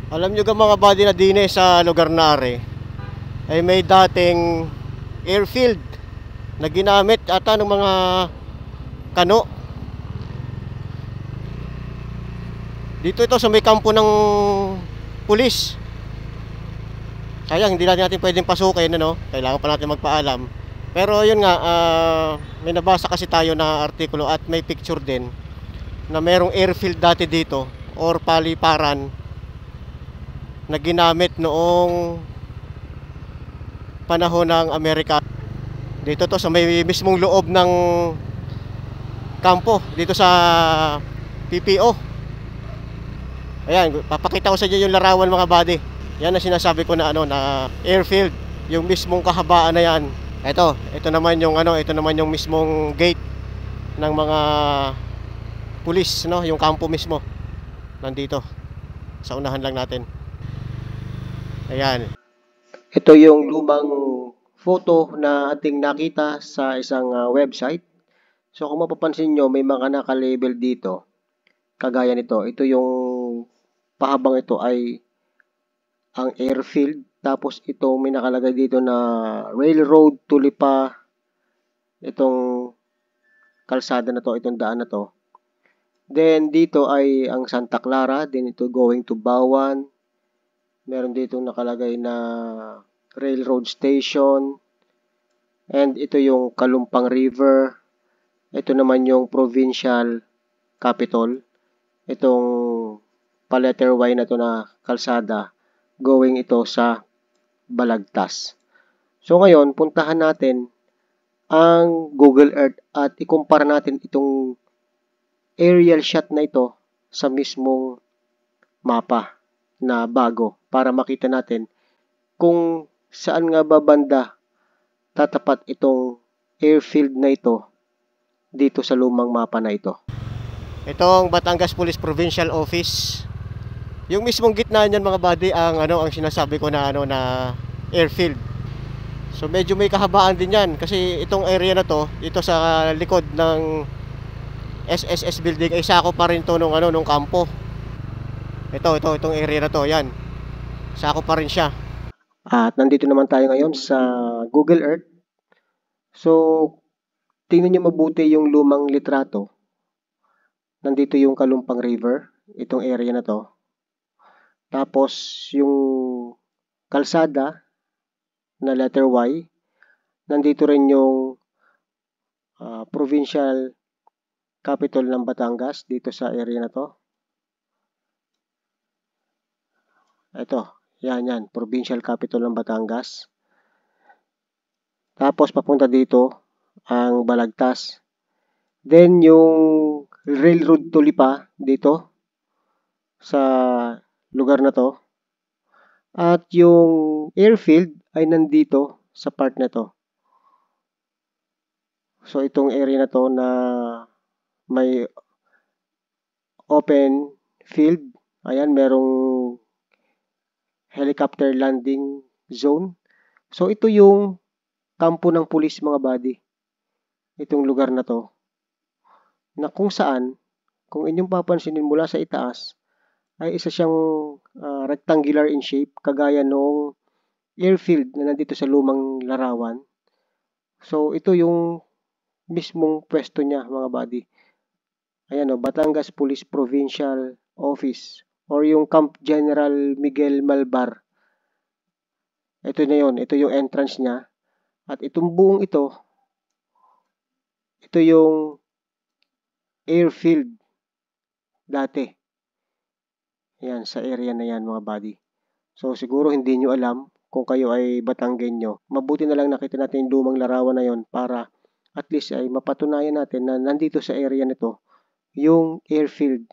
Alam nyo ga mga buddy na dine sa lugar na are, ay may dating airfield na ginamit ata ng mga kano. Dito ito sa may kampo ng pulis. Sayang hindi natin pwedeng pasukin, ano? Kailangan pa natin magpaalam. Pero yun nga, may nabasa kasi tayo na artikulo at may picture din na merong airfield dati dito or paliparan na ginamit noong panahon ng Amerika. Dito to sa may mismong loob ng kampo dito sa PPO. Ayan, papakita ko sa inyo yung larawan mga buddy. Yan ang sinasabi ko na na airfield, yung mismong kahabaan na yan. Ito naman yung ito naman yung mismong gate ng mga pulis, no, yung kampo mismo. Nandito. Sa unahan lang natin. Ayan. Ito yung lumang photo na ating nakita sa isang website. So kung mapapansin nyo, may mga naka-label dito. Kagaya nito. Ito yung pahabang ito ay ang airfield. Tapos ito may nakalagay dito na railroad to Lipa. Itong kalsada na to, itong daan na to. Then dito ay ang Santa Clara. Then ito going to Bawan. Meron dito nakalagay na railroad station. And ito yung Kalumpang River. Ito naman yung provincial capital. Itong pa-letter Y na to na kalsada. Going ito sa Balagtas. So ngayon, puntahan natin ang Google Earth at ikumpara natin itong aerial shot na ito sa mismong mapa na bago para makita natin kung saan nga ba banda tatapat itong airfield na ito dito sa lumang mapa na ito. Itong Batangas Police Provincial Office. Yung mismong gitna niyan mga buddy ang ang sinasabi ko na na airfield. So medyo may kahabaan din yan kasi itong area na to, ito sa likod ng SSS building ay sako pa rin to nung kampo. Itong area na to, yan. Sako pa rin siya. At nandito naman tayo ngayon sa Google Earth. So tingnan niyo mabuti yung lumang litrato. Nandito yung Kalumpang River, itong area na to. Tapos yung kalsada na letter Y, nandito rin yung provincial capital ng Batangas dito sa area na to. Ito, yan, provincial capital ng Batangas. Tapos papunta dito ang Balagtas. Then yung railroad to Lipa dito sa lugar na to. At yung airfield ay nandito sa part na to. So itong area na to na may open field. Ayan, merong helicopter landing zone. So ito yung kampo ng pulis mga buddy. Itong lugar na to. Na kung saan, kung inyong papansinin mula sa itaas, ay isa siyang rectangular in shape, kagaya nung airfield na nandito sa lumang larawan. So, ito yung mismong pwesto niya, mga buddy. Ayan o, Batangas Police Provincial Office or yung Camp General Miguel Malbar. Ito na yun, ito yung entrance niya. At itong buong ito yung airfield dati. Yan, sa area na yan mga buddy. So siguro hindi nyo alam kung kayo ay Batanggenyo. Mabuti na lang nakita natin yung lumang larawan na yon para at least ay mapatunayan natin na nandito sa area nito yung airfield